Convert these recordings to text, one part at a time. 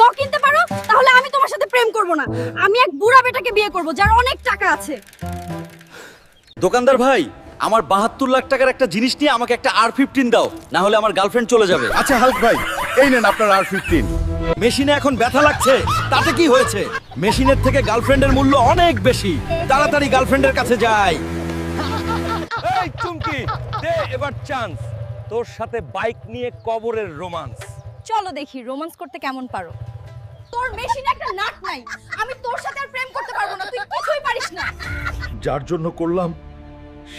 ন কিনতে পারো তাহলে আমি তোমার সাথে প্রেম করব না। আমি এক বুড়া বেটাকে বিয়ে করব যার অনেক টাকা আছে। দোকানদার ভাই, আমার 72 লাখ টাকার একটা জিনিস নিয়ে আমাকে একটা R15 দাও, না হলে আমার গার্লফ্রেন্ড চলে যাবে। আচ্ছা হাল্ক ভাই, এই নেন আপনার R15। মেশিনে এখন ব্যথা লাগছে, তাতে কি হয়েছে? মেশিনের থেকে গার্লফ্রেন্ডের মূল্য অনেক বেশি। তাড়াতাড়ি গার্লফ্রেন্ডের কাছে যাই। এই চুমকি, দে এবার চান্স। তোর সাথে বাইক নিয়ে কবরের রোমান্স। চলো দেখি রোমান্স করতে কেমন পারো। তোর মেশিনে একটা নাট নাই, আমি তোর সাথে আর প্রেম করতে পারবো না, তুই কিছুই পারিস না। যার জন্য করলাম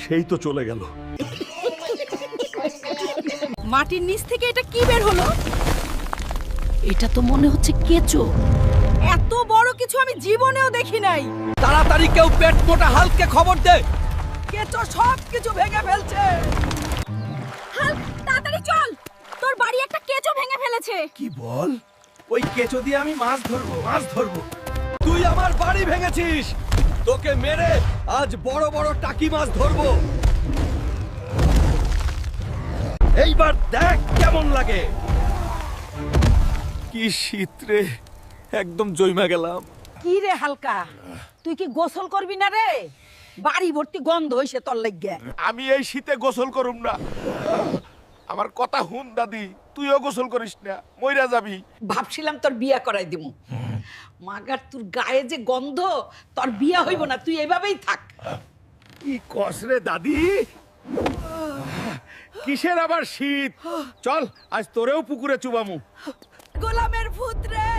সেই তো চলে গেল। মাটির নিচ থেকে এটা কি বের হলো? এটা তো মনে হচ্ছে কেঁচো। এত বড় কিছু আমি জীবনেও দেখি নাই। তাড়াতাড়ি কেউ পেট মোটা হালকে খবর দে। কেঁচো সব কিছু ভেঙে ফেলছে। হাল্ক, তাড়াতাড়ি চল, তোর বাড়ি একটা কেঁচো ভেঙে ফেলেছে। কি বল? ওই কেঁচো দিয়ে আমি মাছ ধরবো। তুই আমার বাড়ি ভেঙেছিস, তোকে মেরে আজ বড় বড় টাকি মাছ ধরবো। এইবার দেখ কেমন লাগে। কি শীত রে, একদম জইমা গেলাম। কি রে হালকা, তুই কি গোসল করবি না রে? বাড়ি ভর্তি গন্ধ হইছে তোর লাগিয়া। আমি এই শীতে গোসল করুম না। আমার কথা হুন দাদি, তুইও গোসল করিস না, মইরা যাবি। ভাবছিলাম তোর বিয়া করাই দিমু, মাগার তোর গায়ে যে গন্ধ, তোর বিয়া হইব না, তুই এভাবেই থাক। কি কস রে দাদি? কিসের আবার শীত? চল আজ তোরেও পুকুরে চুবামু। গোলামের ভূত রে।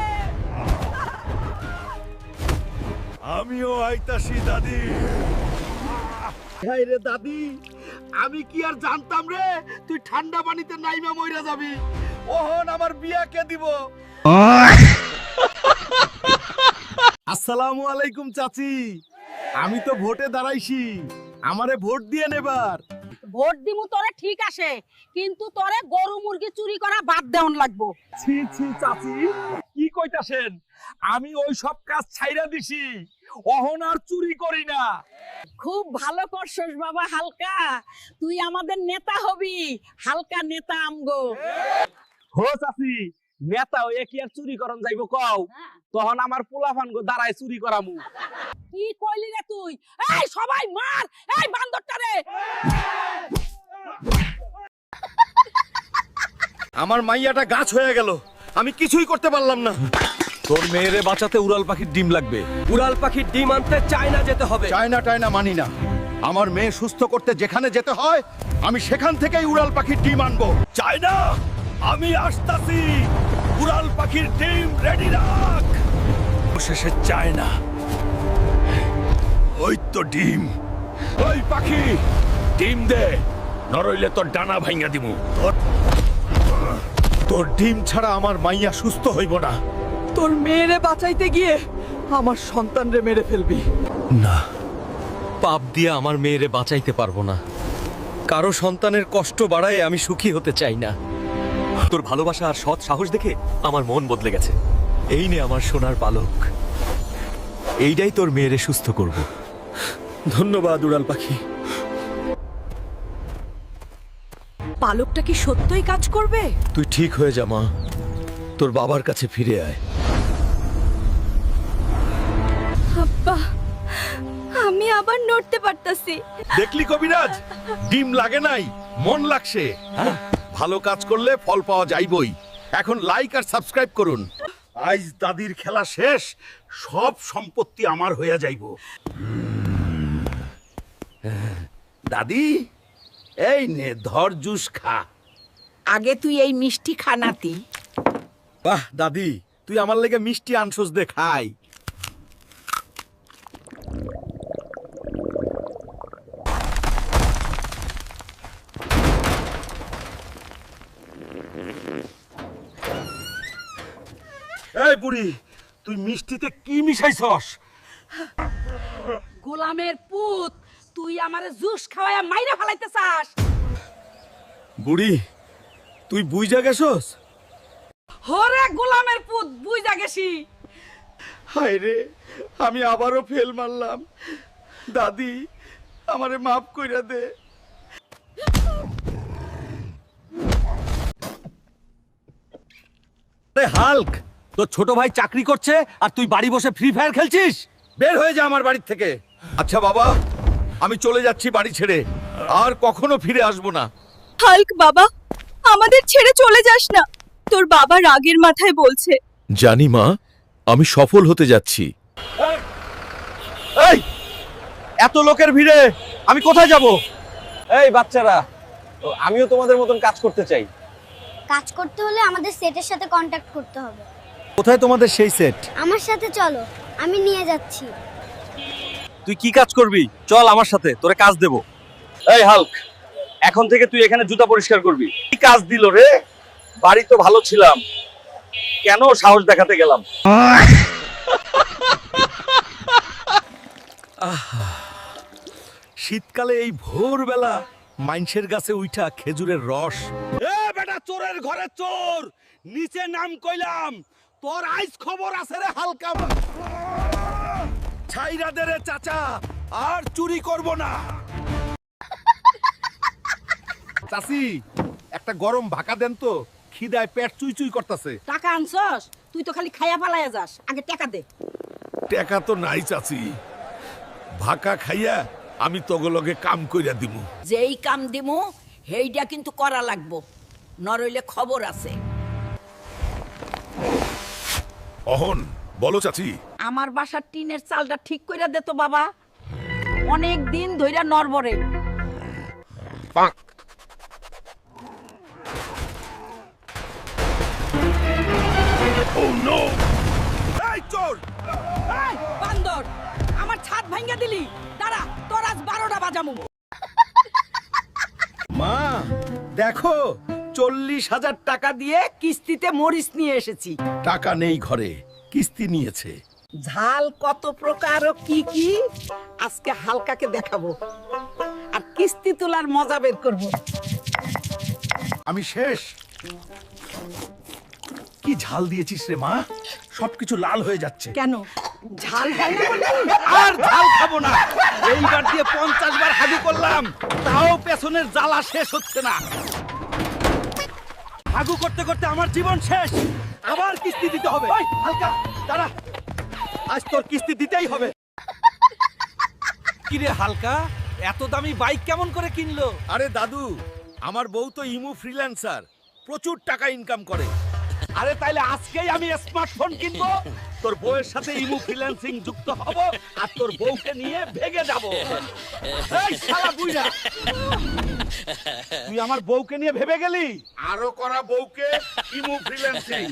আমিও আইতাছি দাদি। হাই রে দাদি, আমি কি আর জানতাম রে তুই ঠান্ডা পানিতে নাইমা মইরা যাবি। ওহন আমার বিয়া কে দিব? আসসালামু আলাইকুম চাচি, আমি তো ভোটে দাঁড়াইছি, আমারে ভোট দিয়ে নেবার। ভোট দিমু তোরে ঠিক আছে, কিন্তু তোরে গরু মুরগি চুরি করা বাদ দেওয়ান লাগবো। ছি ছি চাচি, কি কইতাছেন? আমি ওই সব কাজ ছাইরা দিছি, অহন আর চুরি করি না। খুব ভালো করছস বাবা হালকা, তুই আমাদের নেতা হবি, হালকা নেতা আমগো। হো চাচি, নেতা হইয়া কি আর চুরি করন যাইব কও? তখন আমার পোলাফান গো দাঁড়ায় চুরি করামু। কি কইলি রে তুই? এই সবাই মার, এই বান্দরটা রে। আমার মাইয়াটা গাছ হয়ে গেল, আমি কিছুই করতে পারলাম না। তোর মেয়েরে বাঁচাতে উড়াল পাখির ডিম লাগবে। উড়াল পাখির ডিম আনতে চায়না যেতে হবে। চায়না টায়না মানি না, আমার মেয়ে সুস্থ করতে যেখানে যেতে হয় আমি সেখান থেকেই উড়াল পাখির ডিম আনবো। চায়না, আমি আসতাছি। উড়াল পাখির ডিম রেডি রাখ। শেষে চায়না, ওই তো ডিম। ওই পাখি, ডিম দে, নরইলে তোর ডানা ভাঙা দিমু। তোর ডিম ছাড়া আমার মাইয়া সুস্থ হইব না। তোর মেয়েরে বাঁচাইতে গিয়ে আমার সন্তানরে মেরে ফেলবি। না, পাপ দিয়ে আমার মেয়েরে বাঁচাইতে পারবো না। কারো সন্তানের কষ্ট বাড়ায় আমি সুখী হতে চাই না। তোর ভালোবাসা আর সৎ সাহস দেখে আমার মন বদলে গেছে। এই নে আমার সোনার পালক, এইটাই তোর মেয়েরে সুস্থ করব। ধন্যবাদ উড়াল পাখি। পালকটা কি সত্যই কাজ করবে? তুই ঠিক হয়ে যা মা, তোর বাবার কাছে ফিরে আয়। আব্বা, আমি আবার নড়তে পারতাছি। দেখলি কবিরাজ, ডিম লাগে নাই, মন লাগছে। ভালো কাজ করলে ফল পাওয়া যাইবই। এখন লাইক আর সাবস্ক্রাইব করুন। আজ দাদির খেলা শেষ, সব সম্পত্তি আমার হইয়া যাইব। দাদি, এই নে ধর জুস খা। আগে তুই এই মিষ্টি খানাতি। বাহ দাদি, তুই আমার লেগে মিষ্টি আনছস, দে খাই। এই বুড়ি, তুই মিষ্টিতে কি মিশাইছস? গোলামের পুত, তুই আমারে জুস খাওয়ায়া মাইরা ফেলাইতে চাস? বুড়ি, তুই বুইজা গেছস? হরে গোলামের পুত, বুইজা গেছি। হায় রে, আমি আবারও ফেল মারলাম। দাদি, আমারে মাফ কইরা দে। হাল্ক, তোর ছোট ভাই চাকরি করছে আর তুই বাড়ি বসে ফ্রি ফায়ার খেলছিস? বের হয়ে যা আমার বাড়ি থেকে। আচ্ছা বাবা, আমি চলে যাচ্ছি বাড়ি ছেড়ে, আর কখনো ফিরে আসবো না। হাল্ক বাবা, আমাদের ছেড়ে চলে যাস না। তোর বাবা রাগের মাথায় বলছে। জানি মা, আমি সফল হতে যাচ্ছি। এই এত লোকের ভিড়ে আমি কোথায় যাব? এই বাচ্চারা, আমিও তোমাদের মতন কাজ করতে চাই। কাজ করতে হলে আমাদের সেটের সাথে কন্ট্যাক্ট করতে হবে। কোথায় তোমাদের সেই সেট? আমার সাথে চলো, আমি নিয়ে যাচ্ছি। তুই কি কাজ করবি? চল আমার সাথে, তোরে কাজ দেব। এই হাল্ক, এখন থেকে তুই এখানে জুতা পরিষ্কার করবি। কি কাজ দিল রে? বাড়ি তো ভালো ছিলাম, কেন সাহস দেখাতে গেলাম? শীতকালে এই ভোরবেলা মাইনষের গাছে উইঠা খেজুরের রস। এ বেটা, চোরের ঘরে চোর, নিচে নাম কইলাম। তোর আইস খবর আছে রে হালকা। ছাইরা দে রে চাচা, আর চুরি করব না। চাচি, একটা গরম ভাকা দেন তো, খিদায় পেট চুই চুই করতেছে। টাকা আনছস? তুই তো খালি খাইয়া পালাইয়া যাস, আগে টাকা দে। টাকা তো নাই চাচি, ভাকা খাইয়া আমি তগলগে কাম কইরা দিমু। যেই কাম দিমু হেইডা কিন্তু করা লাগবো, নরইলে খবর আছে। অহন বলো চাচি। আমার বাসার টিনের চালটা ঠিক কইরা দে তো বাবা, অনেক দিন ধইরা নরবরে। এই চোর! এই বান্দর, আমার ছাদ ভাঙা দিলি। দাঁড়া, তোর আজ 12টা বাজামু। মা দেখো, 40,000 টাকা দিয়ে কিস্তিতে মরিচ নিয়ে এসেছি। টাকা নেই ঘরে, কিস্তি নিয়েছে। ঝাল কত প্রকার ও কি কি আজকে হালকাকে দেখাবো, আর কিস্তি তোলার মজা বের করব। আমি শেষ। কি ঝাল দিয়েছিস রে মা, সবকিছু লাল হয়ে যাচ্ছে। কেন ঝাল হয় না বললি? আর ঝাল খাবো না। এইবার দিয়ে 50 বার হাগু করলাম, তাও পেছনের জ্বালা শেষ হচ্ছে না। হাগু করতে করতে আমার জীবন শেষ, আবার কিস্তি দিতে হবে। ওই হালকা দাঁড়া, আজ তোর কিস্তি দিতেই হবে। কিরে হালকা, এত দামি বাইক কেমন করে কিনলো? আরে দাদু, আমার বউ তো ইমু ফ্রিল্যান্সার, প্রচুর টাকা ইনকাম করে। আরে তাইলে আজকেই আমি স্মার্টফোন কিনবো, তোর বউয়ের সাথে ইমু ফ্রিল্যান্সিং যুক্ত হব, আর তোর বউকে নিয়ে ভেগে যাব। এই শালা বুইড়া, তুই আমার বউকে নিয়ে ভেবে গেলি? আরো করা বউকে ইমু ফ্রিল্যান্সিং।